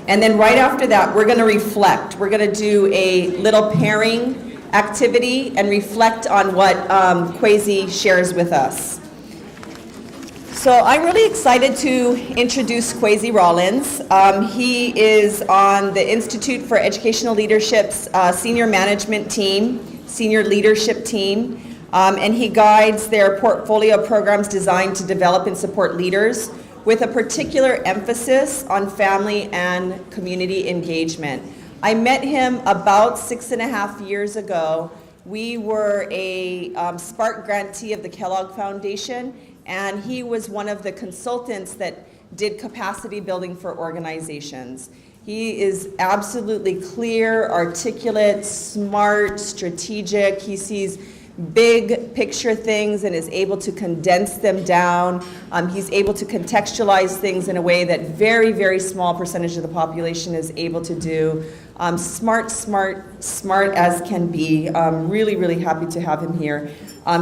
And then right after that, we're going to reflect. We're going to do a little pairing activity and reflect on what Kwesi shares with us. So I'm really excited to introduce Kwesi Rollins. He is on the Institute for Educational Leadership's senior management team, senior leadership team, and he guides their portfolio of programs designed to develop and support leaders with a particular emphasis on family and community engagement. I met him about 6.5 years ago. We were a Spark grantee of the Kellogg Foundation, and he was one of the consultants that did capacity building for organizations. He is absolutely clear, articulate, smart, strategic. He sees big picture things and is able to condense them down. He's able to contextualize things in a way that very, very small percentage of the population is able to do. Smart as can be. Really, really happy to have him here.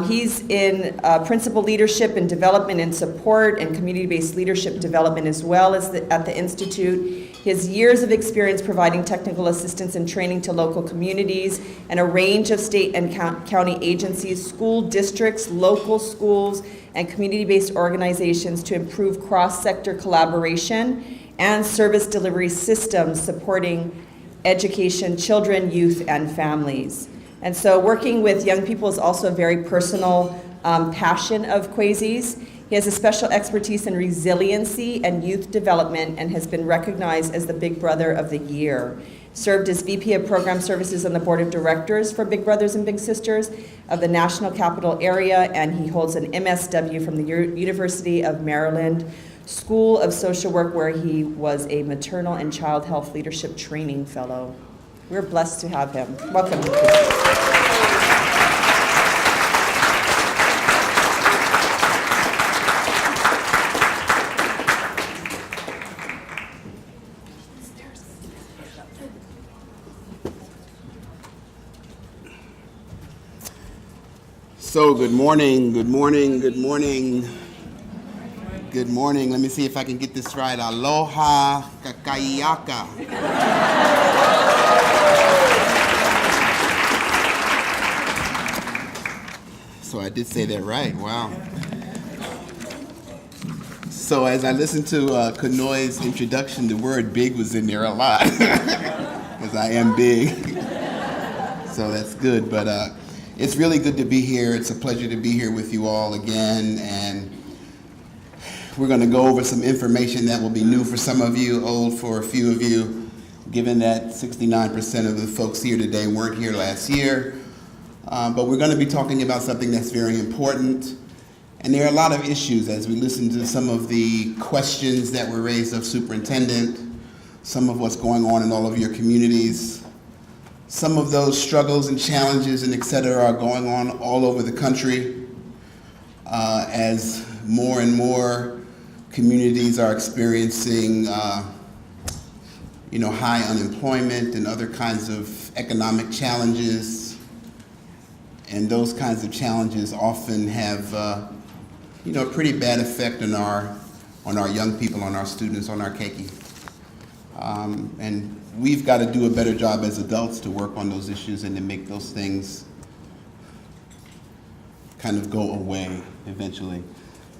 He's in principal leadership and development and support and community-based leadership development as well as at the Institute. His years of experience providing technical assistance and training to local communities and a range of state and county agencies, school districts, local schools, and community-based organizations to improve cross-sector collaboration and service delivery systems supporting education, children, youth, and families. And so working with young people is also a very personal passion of Kwesi's. He has a special expertise in resiliency and youth development and has been recognized as the Big Brother of the Year. Served as VP of Program Services on the Board of Directors for Big Brothers and Big Sisters of the National Capital Area, and he holds an MSW from the University of Maryland School of Social Work, where he was a maternal and child health leadership training fellow. We're blessed to have him. Welcome. So good morning. Good morning. Let me see if I can get this right. Aloha kakaiaka. So I did say that right. Wow. So as I listened to Kanoi's introduction, the word big was in there a lot. Because I am big. So that's good. But it's really good to be here. It's a pleasure to be here with you all again. And we're going to go over some information that will be new for some of you, old for a few of you, given that 69% of the folks here today weren't here last year. But we're going to be talking about something that's very important. And there are a lot of issues as we listen to some of the questions that were raised of Superintendent, some of what's going on in all of your communities. Some of those struggles and challenges and et cetera are going on all over the country as more and more communities are experiencing high unemployment and other kinds of economic challenges. And those kinds of challenges often have a pretty bad effect on our young people, on our students, on our keiki. And we've got to do a better job as adults to work on those issues and to make those things kind of go away eventually.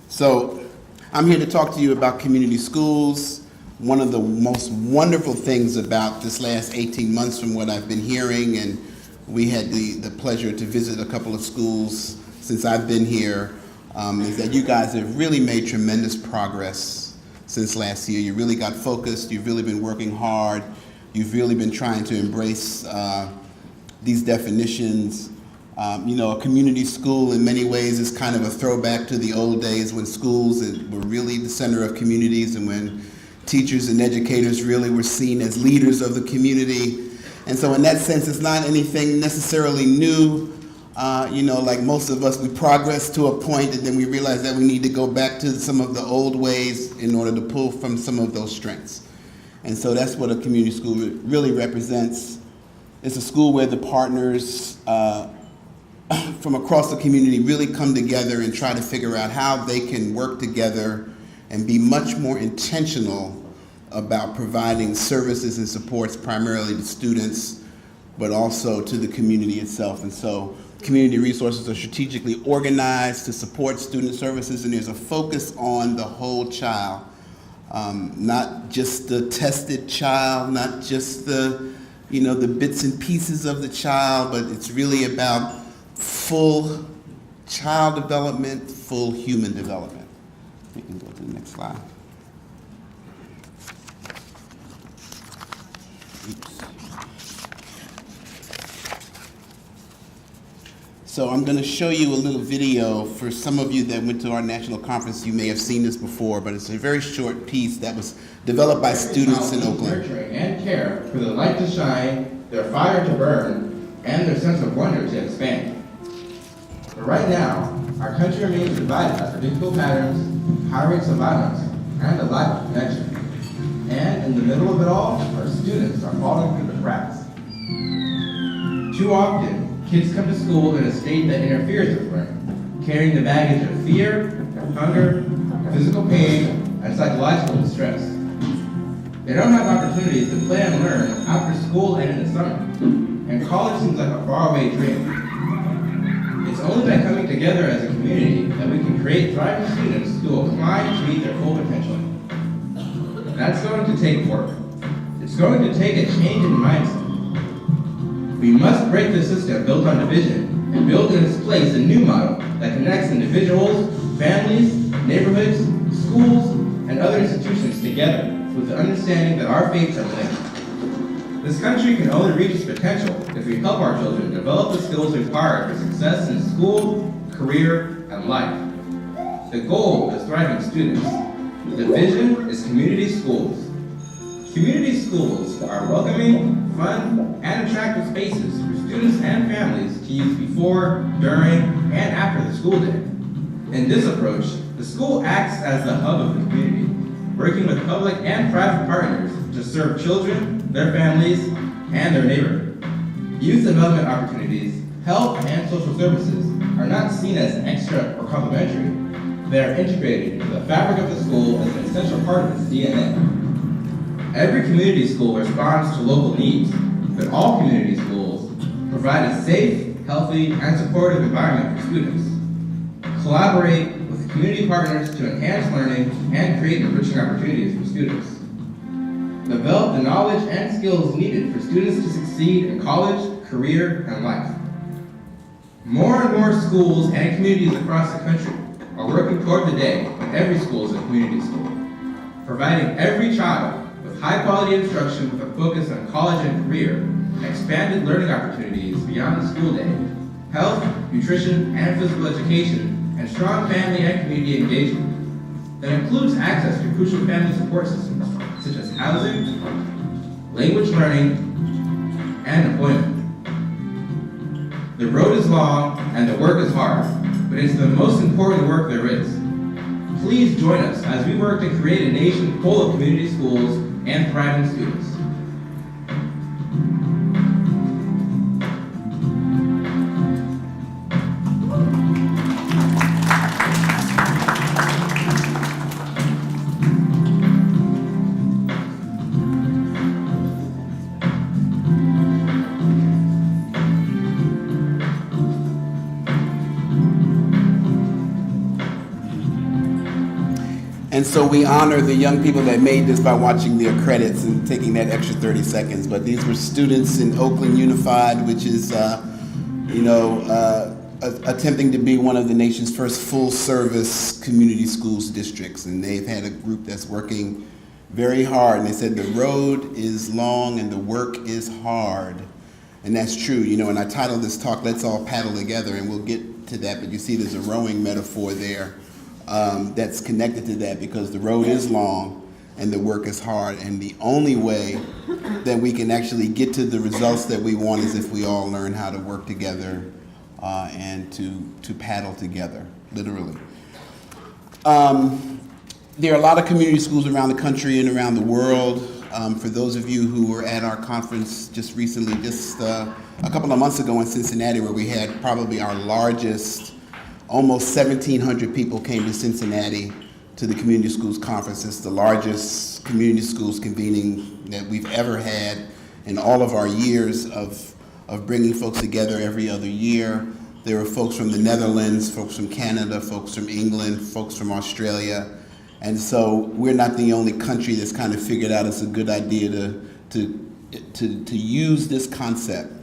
So I'm here to talk to you about community schools. One of the most wonderful things about this last 18 months from what I've been hearing, and we had the pleasure to visit a couple of schools since I've been here, is that you guys have really made tremendous progress since last year. You really got focused, you've really been working hard, you've really been trying to embrace these definitions. A community school in many ways is kind of a throwback to the old days when schools were really the center of communities and when teachers and educators really were seen as leaders of the community. And so in that sense, it's not anything necessarily new. Like most of us, we progress to a point and then we realize that we need to go back to some of the old ways in order to pull from some of those strengths. And so that's what a community school really represents. It's a school where the partners from across the community really come together and try to figure out how they can work together and be much more intentional about providing services and supports primarily to students, but also to the community itself. And so community resources are strategically organized to support student services, and there's a focus on the whole child, not just the tested child, not just the bits and pieces of the child, but it's really about full child development, full human development. We can go to the next slide. Oops. So I'm going to show you a little video. For some of you that went to our national conference, you may have seen this before, but it's a very short piece that was developed by students in Oakland. Nurturing and care for the light to shine, their fire to burn, and their sense of wonder to expand. But right now, our country remains divided by predictable patterns, high rates of violence, and a lack of connection. And in the middle of it all, our students are falling through the cracks. Too often, kids come to school in a state that interferes with learning, carrying the baggage of fear, hunger, physical pain, and psychological distress. They don't have opportunities to play and learn after school and in the summer, and college seems like a faraway dream. It's only by coming together as a community that we can create thriving students who will climb to meet their full potential. That's going to take work. It's going to take a change in mindset. We must break the system built on division and build in its place a new model that connects individuals, families, neighborhoods, schools, and other institutions together with the understanding that our fates are linked. This country can only reach its potential if we help our children develop the skills required for success in school, career, and life. The goal is thriving students. The vision is community schools. Community schools are welcoming, fun, and attractive spaces for students and families to use before, during, and after the school day. In this approach, the school acts as the hub of the community, working with public and private partners to serve children, their families, and their neighborhood. Youth development opportunities, health, and social services are not seen as extra or complementary. They are integrated into the fabric of the school as an essential part of its DNA. Every community school responds to local needs, but all community schools provide a safe, healthy, and supportive environment for students. Collaborate with community partners to enhance learning and create enriching opportunities for students. Develop the knowledge and skills needed for students to succeed in college, career, and life. More and more schools and communities across the country are working toward the day when every school is a community school, providing every child with high-quality instruction with a focus on college and career, expanded learning opportunities beyond the school day, health, nutrition, and physical education, and strong family and community engagement. That includes access to crucial family support systems, such as housing, language learning, and employment. The road is long and the work is hard, but it's the most important work there is. Please join us as we work to create a nation full of community schools and thriving students. And so we honor the young people that made this by watching their credits and taking that extra 30 seconds. But these were students in Oakland Unified, which is, attempting to be one of the nation's first full-service community schools districts. And they've had a group that's working very hard. And they said the road is long and the work is hard. And that's true. And I titled this talk, Let's All Paddle Together, and we'll get to that. But you see there's a rowing metaphor there. That's connected to that, because the road is long and the work is hard, and the only way that we can actually get to the results that we want is if we all learn how to work together and to paddle together, literally. There are a lot of community schools around the country and around the world. For those of you who were at our conference just recently, a couple of months ago in Cincinnati, where we had probably our largest, almost 1,700 people came to Cincinnati to the Community Schools Conference. It's the largest community schools convening that we've ever had in all of our years of bringing folks together every other year. There were folks from the Netherlands, folks from Canada, folks from England, folks from Australia. And so we're not the only country that's kind of figured out it's a good idea to use this concept.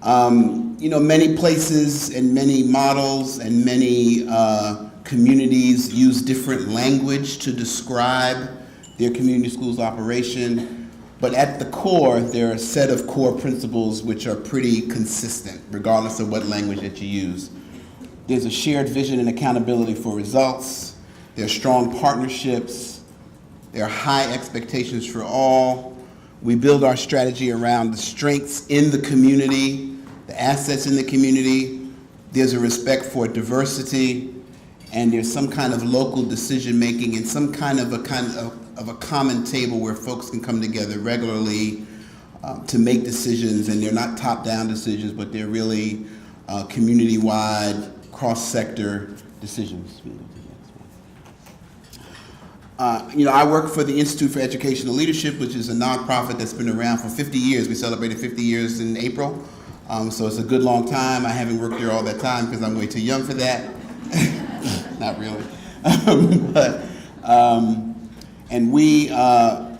Many places and many models and many communities use different language to describe their community schools operation, but at the core, there are a set of core principles which are pretty consistent, regardless of what language that you use. There's a shared vision and accountability for results. There are strong partnerships. There are high expectations for all. We build our strategy around the strengths in the community, the assets in the community. There's a respect for diversity, and there's some kind of local decision-making and some kind of a common table where folks can come together regularly to make decisions, and they're not top-down decisions, but they're really community-wide, cross-sector decisions. I work for the Institute for Educational Leadership, which is a nonprofit that's been around for 50 years. We celebrated 50 years in April, so it's a good long time. I haven't worked there all that time because I'm way too young for that. Not really. And we are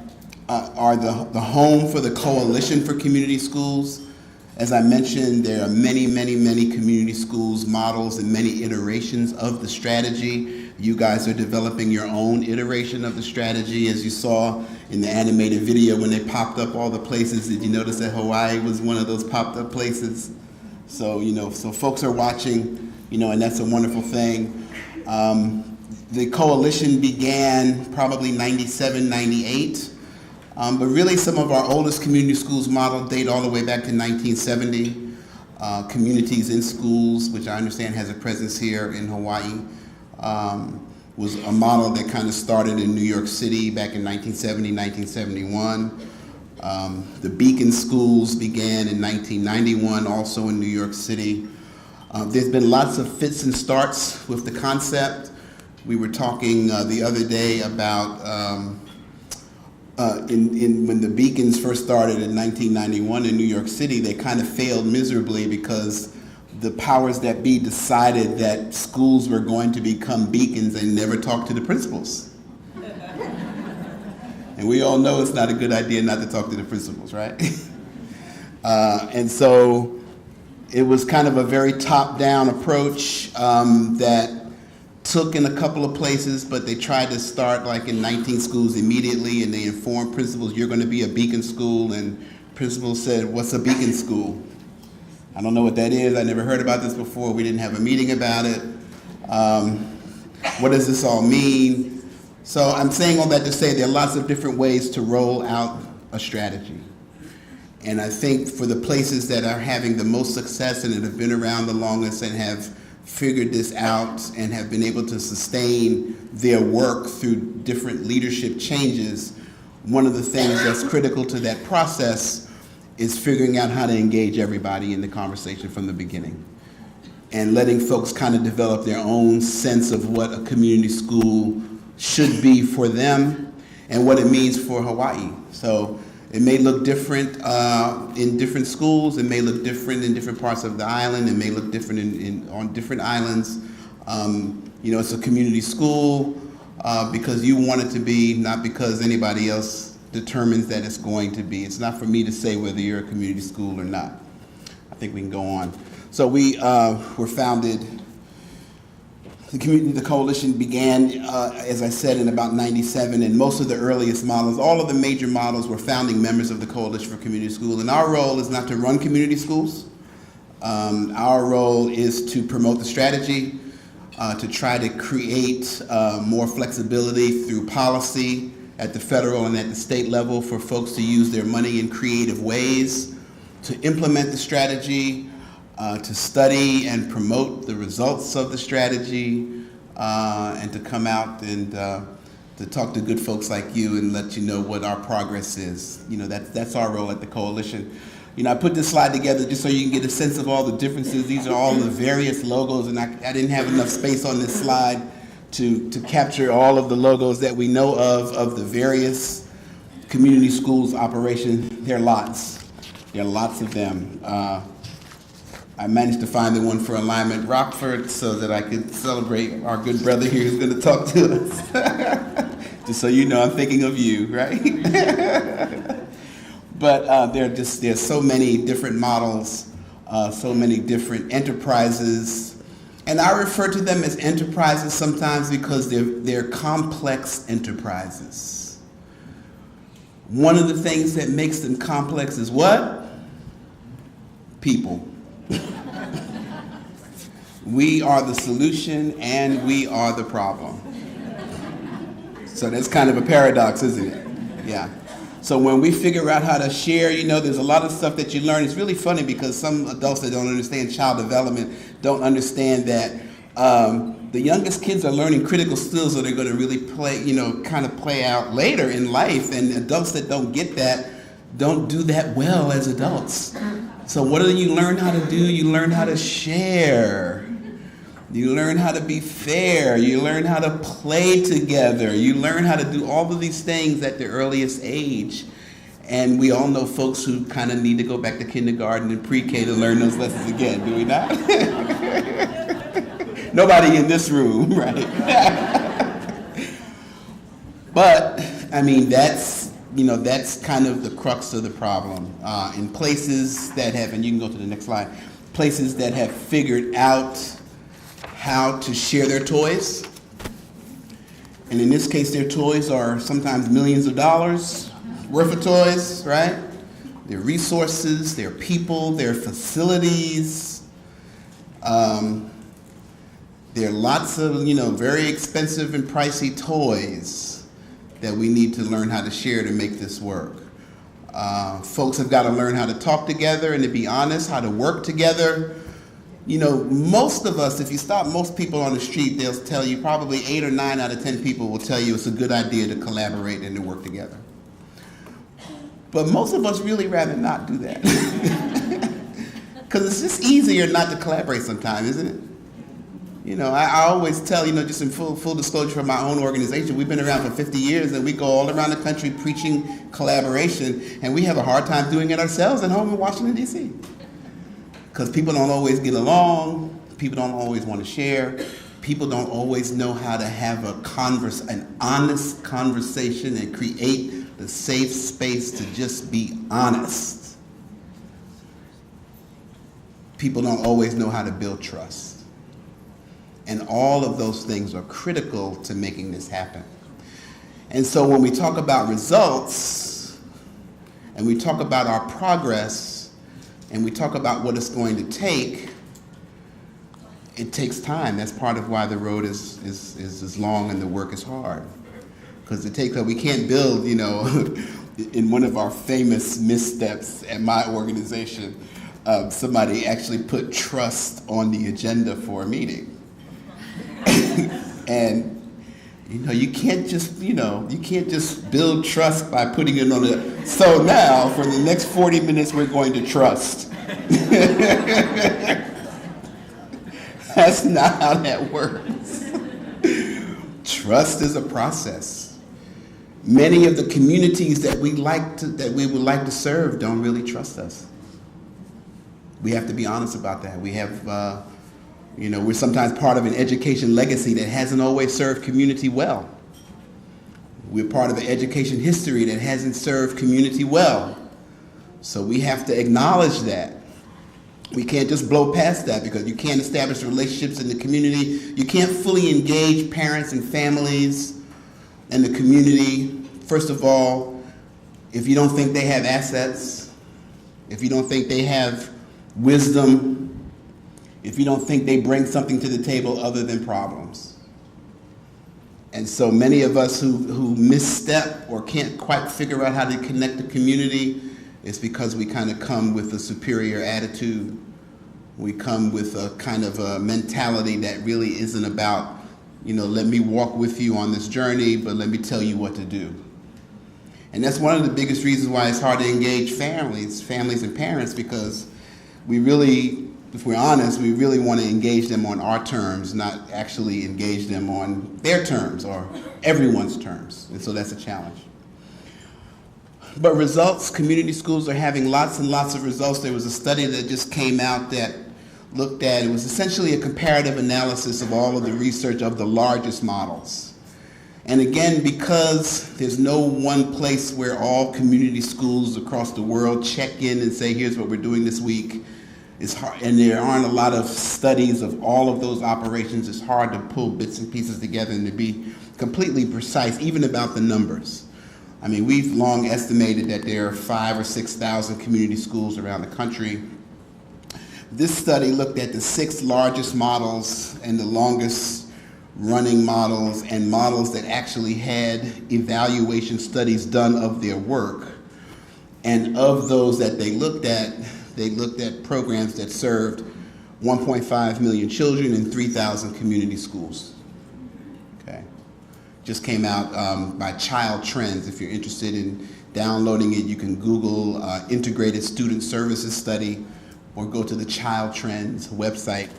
the home for the Coalition for Community Schools. As I mentioned, there are many, many, many community schools models and many iterations of the strategy. You guys are developing your own iteration of the strategy. As you saw in the animated video when they popped up all the places, did you notice that Hawaii was one of those popped up places? So, so folks are watching, and that's a wonderful thing. The coalition began probably 97, 98. But really some of our oldest community schools model date all the way back to 1970. Communities in Schools, which I understand has a presence here in Hawaii, was a model that kind of started in New York City back in 1970, 1971. The Beacon Schools began in 1991, also in New York City. There's been lots of fits and starts with the concept. We were talking the other day about when the Beacons first started in 1991 in New York City, they kind of failed miserably because the powers that be decided that schools were going to become beacons and never talk to the principals. And we all know it's not a good idea not to talk to the principals, right? And so it was kind of a very top-down approach that took in a couple of places, but they tried to start like in 19 schools immediately, and they informed principals, you're going to be a beacon school, and principals said, what's a beacon school? I don't know what that is. I never heard about this before. We didn't have a meeting about it. What does this all mean? So I'm saying all that to say there are lots of different ways to roll out a strategy. And I think for the places that are having the most success and that have been around the longest and have figured this out and have been able to sustain their work through different leadership changes, one of the things that's critical to that process is figuring out how to engage everybody in the conversation from the beginning and letting folks kind of develop their own sense of what a community school should be for them and what it means for Hawaii. So it may look different in different schools. It may look different in different parts of the island. It may look different on different islands. It's a community school because you want it to be, not because anybody else determines that it's going to be. It's not for me to say whether you're a community school or not. I think we can go on. So we were founded. The coalition began, as I said, in about 97, and most of the earliest models, all of the major models were founding members of the Coalition for Community Schools. And our role is not to run community schools. Our role is to promote the strategy, to try to create more flexibility through policy at the federal and at the state level for folks to use their money in creative ways, to implement the strategy, to study and promote the results of the strategy, and to come out and to talk to good folks like you and let you know what our progress is. That's our role at the coalition. I put this slide together just so you can get a sense of all the differences. These are all the various logos, and I didn't have enough space on this slide to capture all of the logos that we know of the various community schools operation. There are lots. There are lots of them. I managed to find the one for Alignment Rockford so that I could celebrate our good brother here who's going to talk to us. Just so you know, I'm thinking of you, right? But there's so many different models, so many different enterprises. And I refer to them as enterprises sometimes because they're complex enterprises. One of the things that makes them complex is what? People. We are the solution and we are the problem. So that's kind of a paradox, isn't it? Yeah. So when we figure out how to share, there's a lot of stuff that you learn. It's really funny because some adults that don't understand child development don't understand that the youngest kids are learning critical skills that are going to really play out later in life. And adults that don't get that don't do that well as adults. So what do you learn how to do? You learn how to share. You learn how to be fair. You learn how to play together. You learn how to do all of these things at the earliest age. And we all know folks who kind of need to go back to kindergarten and pre-K to learn those lessons again, do we not? Nobody in this room, right? But, I mean, that's kind of the crux of the problem. In places that have, and you can go to the next slide, places that have figured out how to share their toys. And in this case, their toys are sometimes millions of dollars worth of toys, right? Their resources, their people, their facilities. There are lots of, very expensive and pricey toys that we need to learn how to share to make this work. Folks have got to learn how to talk together and to be honest, how to work together. Most of us, if you stop most people on the street, they'll tell you, probably 8 or 9 out of 10 people will tell you it's a good idea to collaborate and to work together. But most of us really rather not do that. Because it's just easier not to collaborate sometimes, isn't it? I always tell, just in full disclosure for my own organization, we've been around for 50 years and we go all around the country preaching collaboration, and we have a hard time doing it ourselves at home in Washington, D.C. Because people don't always get along, people don't always want to share, people don't always know how to have an honest conversation and create the safe space to just be honest. People don't always know how to build trust. And all of those things are critical to making this happen. And so when we talk about results, and we talk about our progress, and we talk about what it's going to take, it takes time. That's part of why the road is long and the work is hard. Because we can't build, in one of our famous missteps at my organization, somebody actually put trust on the agenda for a meeting. And you can't just build trust by putting it on a, so now for the next 40 minutes we're going to trust. That's not how that works. Trust is a process. Many of the communities that we would like to serve don't really trust us. We have to be honest about that. We have we're sometimes part of an education legacy that hasn't always served community well. We're part of an education history that hasn't served community well. So we have to acknowledge that. We can't just blow past that because you can't establish relationships in the community. You can't fully engage parents and families and the community. First of all, if you don't think they have assets, if you don't think they have wisdom, if you don't think they bring something to the table other than problems. And so many of us who misstep or can't quite figure out how to connect the community, it's because we kind of come with a superior attitude. We come with a kind of a mentality that really isn't about, let me walk with you on this journey, but let me tell you what to do. And that's one of the biggest reasons why it's hard to engage families and parents, because we really if we're honest, we really want to engage them on our terms, not actually engage them on their terms or everyone's terms. And so that's a challenge. But results, community schools are having lots and lots of results. There was a study that just came out that looked at, it was essentially a comparative analysis of all of the research of the largest models. And again, because there's no one place where all community schools across the world check in and say, here's what we're doing this week, it's hard, and there aren't a lot of studies of all of those operations. It's hard to pull bits and pieces together and to be completely precise, even about the numbers. I mean, we've long estimated that there are 5,000 or 6,000 community schools around the country. This study looked at the 6 largest models and the longest running models and models that actually had evaluation studies done of their work. And of those that they looked at programs that served 1.5 million children in 3,000 community schools. Okay. Just came out by Child Trends. If you're interested in downloading it, you can Google Integrated Student Services Study or go to the Child Trends website.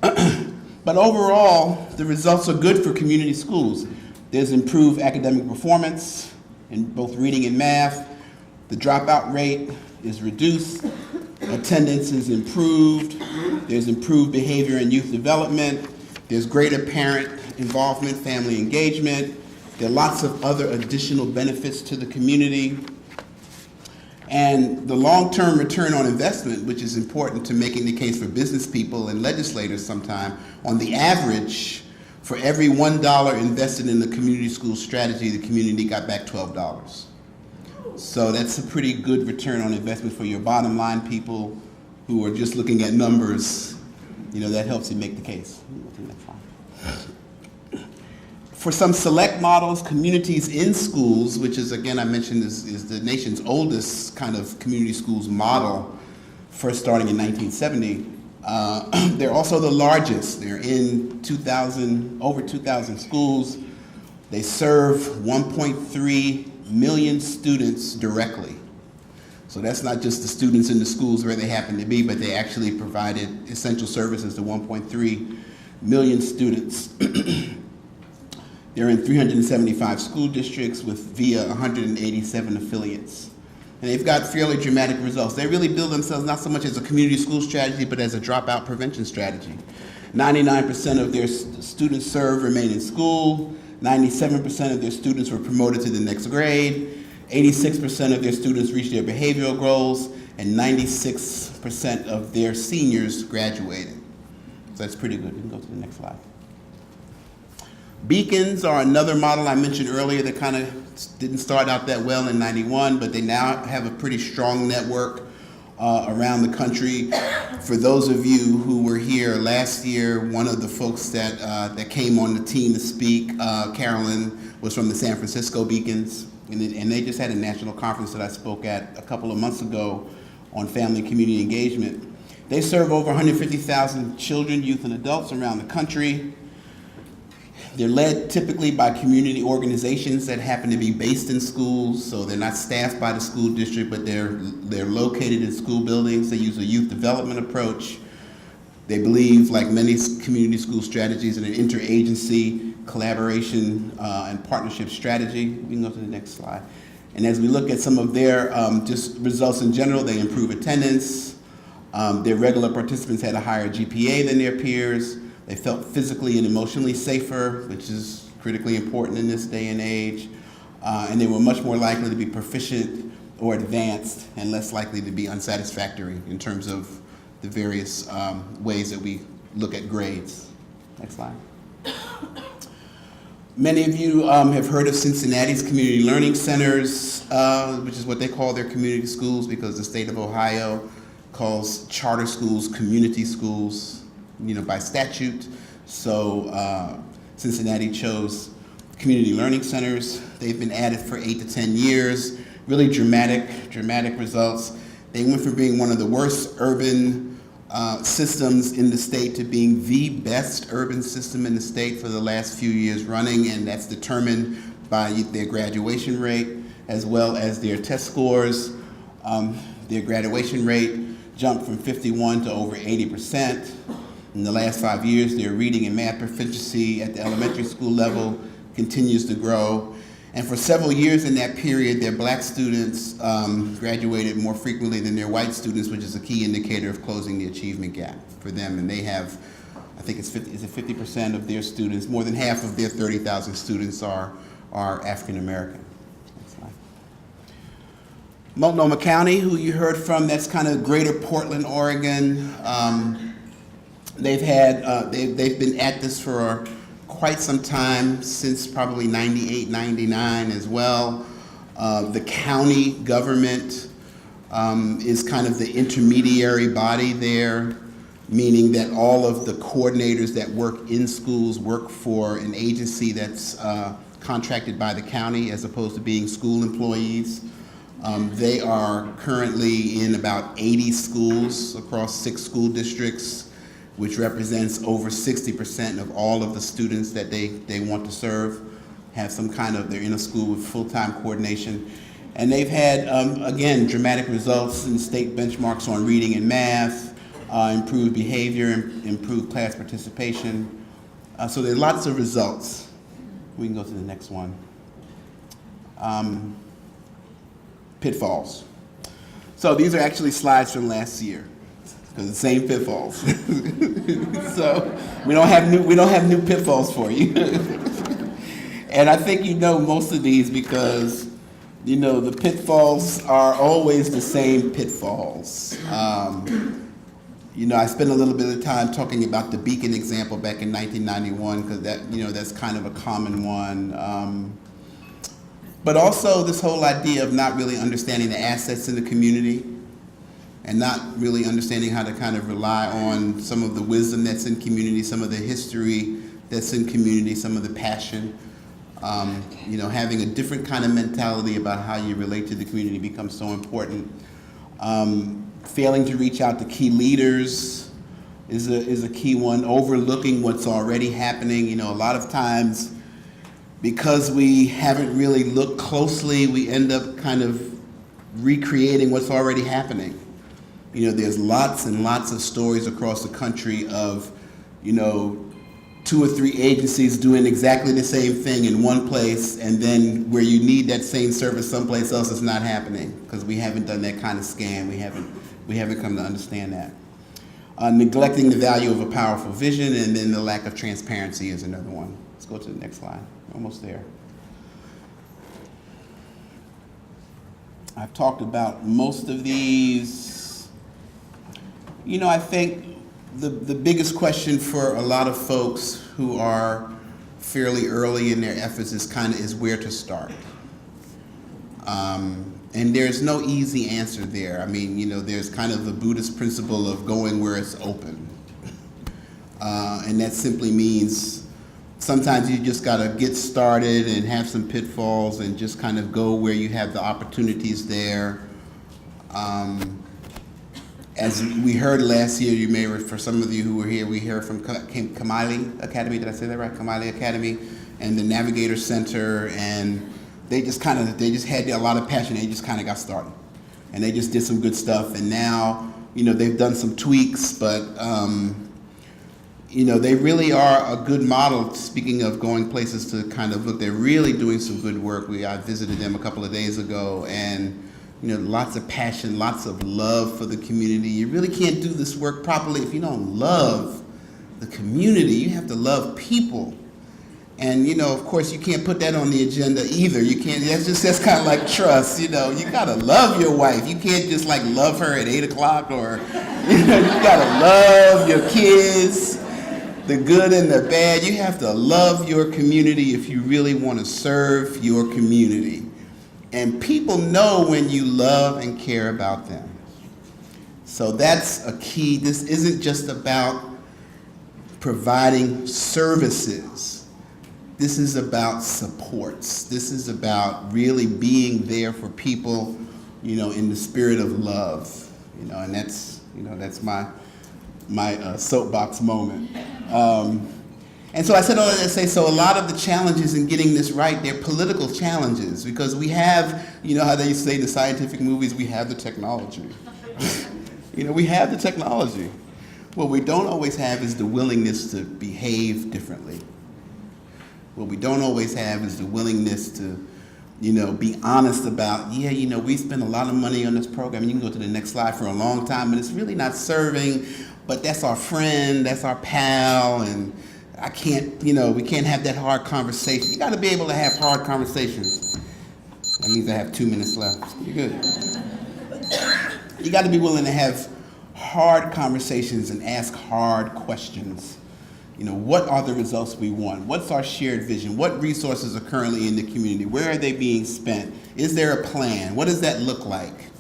But overall, the results are good for community schools. There's improved academic performance in both reading and math. The dropout rate is reduced. Attendance is improved. There's improved behavior and youth development. There's greater parent involvement, family engagement. There are lots of other additional benefits to the community. And the long-term return on investment, which is important to making the case for business people and legislators sometime, on the average, for every $1 invested in the community school strategy, the community got back $12. So that's a pretty good return on investment for your bottom line people who are just looking at numbers. You know, that helps you make the case. For some select models, communities in schools, which is, again, I mentioned is the nation's oldest kind of community schools model, first starting in 1970. They're also the largest. They're in over 2,000 schools. They serve 1.3 million students directly. So that's not just the students in the schools where they happen to be, but they actually provided essential services to 1.3 million students. They're in 375 school districts via 187 affiliates. And they've got fairly dramatic results. They really build themselves not so much as a community school strategy, but as a dropout prevention strategy. 99% of their students served remain in school. 97% of their students were promoted to the next grade. 86% of their students reached their behavioral goals. And 96% of their seniors graduated. So that's pretty good. We can go to the next slide. Beacons are another model I mentioned earlier that kind of didn't start out that well in '91, but they now have a pretty strong network around the country. For those of you who were here last year, one of the folks that came on the team to speak, Carolyn, was from the San Francisco Beacons, and they just had a national conference that I spoke at a couple of months ago on family and community engagement. They serve over 150,000 children, youth, and adults around the country. They're led typically by community organizations that happen to be based in schools, so they're not staffed by the school district, but they're located in school buildings. They use a youth development approach. They believe, like many community school strategies, in an interagency collaboration and partnership strategy. We can go to the next slide. And as we look at some of their just results in general, they improve attendance. Their regular participants had a higher GPA than their peers. They felt physically and emotionally safer, which is critically important in this day and age. And they were much more likely to be proficient or advanced and less likely to be unsatisfactory in terms of the various ways that we look at grades. Next slide. Many of you have heard of Cincinnati's community learning centers, which is what they call their community schools because the state of Ohio calls charter schools community schools, by statute. So Cincinnati chose community learning centers. They've been at it for 8 to 10 years. Really dramatic results. They went from being one of the worst urban systems in the state to being the best urban system in the state for the last few years running, and that's determined by their graduation rate as well as their test scores. Their graduation rate jumped from 51 to over 80%. In the last 5 years, their reading and math proficiency at the elementary school level continues to grow. And for several years in that period, their black students graduated more frequently than their white students, which is a key indicator of closing the achievement gap for them. And they have, I think it's 50% of their students, more than half of their 30,000 students are African American. Multnomah County, who you heard from, that's kind of greater Portland, Oregon. They've been at this for quite some time, since probably 98, 99 as well. The county government is kind of the intermediary body there, meaning that all of the coordinators that work in schools work for an agency that's contracted by the county as opposed to being school employees. They are currently in about 80 schools across 6 school districts, which represents over 60% of all of the students that they want to serve, have some kind of, they're in a school with full-time coordination. And they've had, again, dramatic results in state benchmarks on reading and math, improved behavior, improved class participation. So there are lots of results. We can go to the next one. Pitfalls. So these are actually slides from last year, because the same pitfalls. So we don't have new pitfalls for you. And I think you know most of these because you know the pitfalls are always the same pitfalls. You know, I spent a little bit of time talking about the Beacon example back in 1991 because that's kind of a common one. But also this whole idea of not really understanding the assets in the community and not really understanding how to kind of rely on some of the wisdom that's in community, some of the history that's in community, some of the passion. You know, having a different kind of mentality about how you relate to the community becomes so important. Failing to reach out to key leaders is a key one. Overlooking what's already happening. You know, a lot of times, because we haven't really looked closely, we end up kind of recreating what's already happening. You know, there's lots and lots of stories across the country of, you know, 2 or 3 agencies doing exactly the same thing in one place, and then where you need that same service someplace else, it's not happening because we haven't done that kind of scan. We haven't come to understand that. Neglecting the value of a powerful vision, and then the lack of transparency is another one. Let's go to the next slide. Almost there. I've talked about most of these. You know, I think the biggest question for a lot of folks who are fairly early in their efforts is where to start. And there's no easy answer there. I mean, you know, there's kind of the Buddhist principle of going where it's open. And that simply means sometimes you just got to get started and have some pitfalls and just kind of go where you have the opportunities there. As we heard last year, you may, for some of you who were here, we heard from Kamali Academy, did I say that right? Kamali Academy and the Navigator Center, and they just had a lot of passion. They just kind of got started. And they just did some good stuff. And now, you know, they've done some tweaks, but you know, they really are a good model. Speaking of going places to kind of look, they're really doing some good work. I visited them a couple of days ago, and you know, lots of passion, lots of love for the community. You really can't do this work properly if you don't love the community. You have to love people. And you know, of course, you can't put that on the agenda either. You can't, that's kind of like trust, you know. You gotta love your wife. You can't just like love her at 8 o'clock or, you know, you gotta love your kids, the good and the bad. You have to love your community if you really want to serve your community. And people know when you love and care about them. So that's a key. This isn't just about providing services. This is about supports. This is about really being there for people, you know, in the spirit of love. You know, and that's my soapbox moment. And so I said all that to say, so a lot of the challenges in getting this right, they're political challenges, because we have, you know how they used to say in the scientific movies, we have the technology. We have the technology. What we don't always have is the willingness to behave differently. What we don't always have is the willingness to, be honest about, we spend a lot of money on this program, and you can go to the next slide, for a long time, and it's really not serving, but that's our friend, that's our pal, and I can't, we can't have that hard conversation. You got to be able to have hard conversations. That means I have 2 minutes left. You're good. You got to be willing to have hard conversations and ask hard questions. What are the results we want? What's our shared vision? What resources are currently in the community? Where are they being spent? Is there a plan? What does that look like?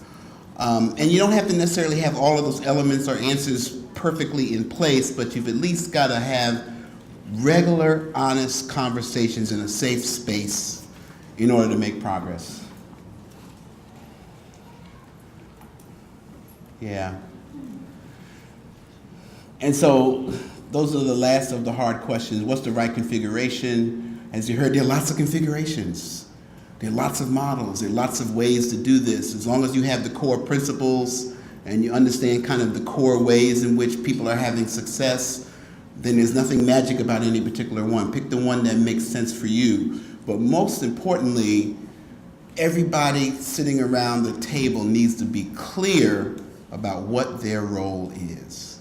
And you don't have to necessarily have all of those elements or answers perfectly in place, but you've at least got to have regular, honest conversations in a safe space in order to make progress. Yeah. And so those are the last of the hard questions. What's the right configuration? As you heard, there are lots of configurations. There are lots of models. There are lots of ways to do this. As long as you have the core principles and you understand kind of the core ways in which people are having success, then there's nothing magic about any particular one. Pick the one that makes sense for you. But most importantly, everybody sitting around the table needs to be clear about what their role is.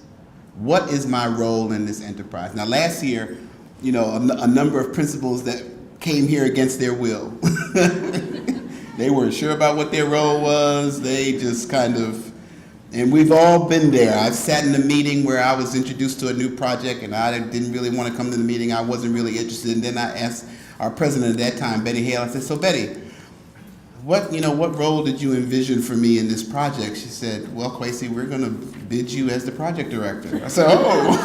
What is my role in this enterprise? Now, last year, a number of principals that came here against their will. They weren't sure about what their role was. They just kind of, and we've all been there. I've sat in a meeting where I was introduced to a new project and I didn't really want to come to the meeting. I wasn't really interested. And then I asked our president at that time, Betty Hale, I said, so Betty, what role did you envision for me in this project? She said, well, Kwesi, we're going to bid you as the project director. I said, oh,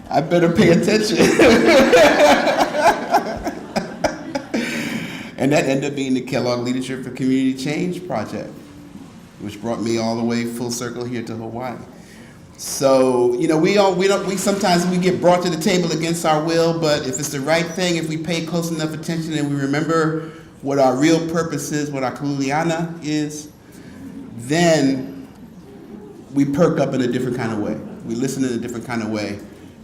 I better pay attention. And that ended up being the Kellogg Leadership for Community Change project, which brought me all the way full circle here to Hawaii. So, we sometimes get brought to the table against our will, but if it's the right thing, if we pay close enough attention and we remember what our real purpose is, what our kuleana is, then we perk up in a different kind of way. We listen in a different kind of way.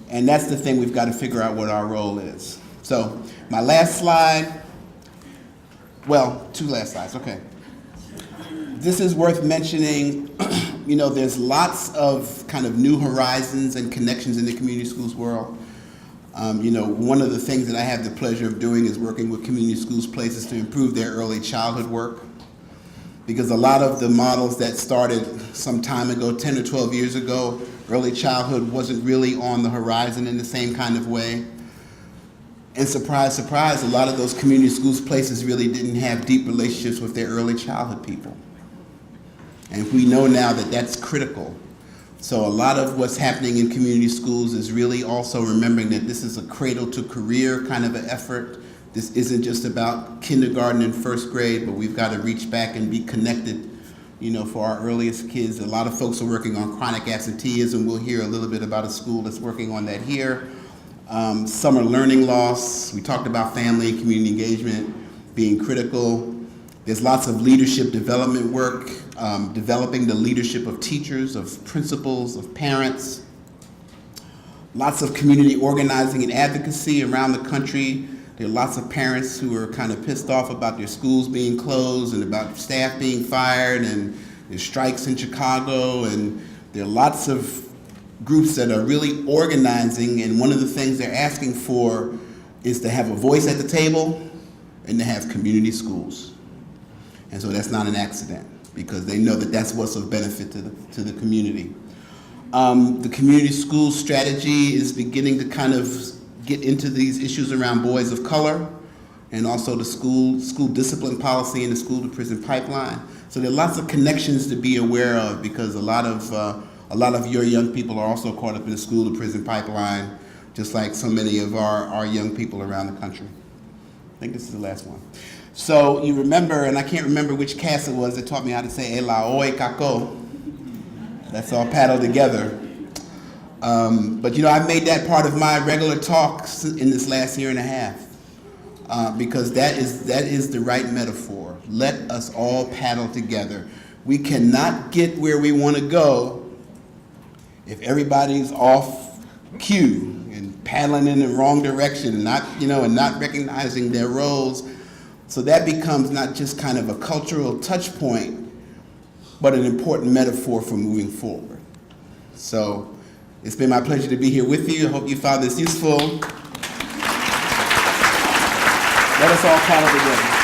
And that's the thing, we've got to figure out what our role is. So my last slide, well, 2 last slides, okay. This is worth mentioning. There's lots of kind of new horizons and connections in the community schools world. One of the things that I have the pleasure of doing is working with community schools places to improve their early childhood work. Because a lot of the models that started some time ago, 10 or 12 years ago, early childhood wasn't really on the horizon in the same kind of way. And surprise, surprise, a lot of those community schools places really didn't have deep relationships with their early childhood people. And we know now that that's critical. So a lot of what's happening in community schools is really also remembering that this is a cradle to career kind of an effort. This isn't just about kindergarten and first grade, but we've got to reach back and be connected, for our earliest kids. A lot of folks are working on chronic absenteeism. We'll hear a little bit about a school that's working on that here. Summer learning loss. We talked about family and community engagement being critical. There's lots of leadership development work, developing the leadership of teachers, of principals, of parents. Lots of community organizing and advocacy around the country. There are lots of parents who are kind of pissed off about their schools being closed and about staff being fired, and there's strikes in Chicago, and there are lots of groups that are really organizing, and one of the things they're asking for is to have a voice at the table and to have community schools. And so that's not an accident, because they know that that's what's of benefit to the community. The community school strategy is beginning to kind of get into these issues around boys of color, and also the school discipline policy and the school to prison pipeline. So there are lots of connections to be aware of, because a lot of your young people are also caught up in the school to prison pipeline, just like so many of our young people around the country. I think this is the last one. So you remember, and I can't remember which cast it was that taught me how to say "E la oe kako." That's all paddle together. But I've made that part of my regular talks in this last year and a half, because that is the right metaphor. Let us all paddle together. We cannot get where we want to go if everybody's off cue and paddling in the wrong direction, and not recognizing their roles. So that becomes not just kind of a cultural touch point, but an important metaphor for moving forward. So it's been my pleasure to be here with you. I hope you found this useful. Let us all call it together.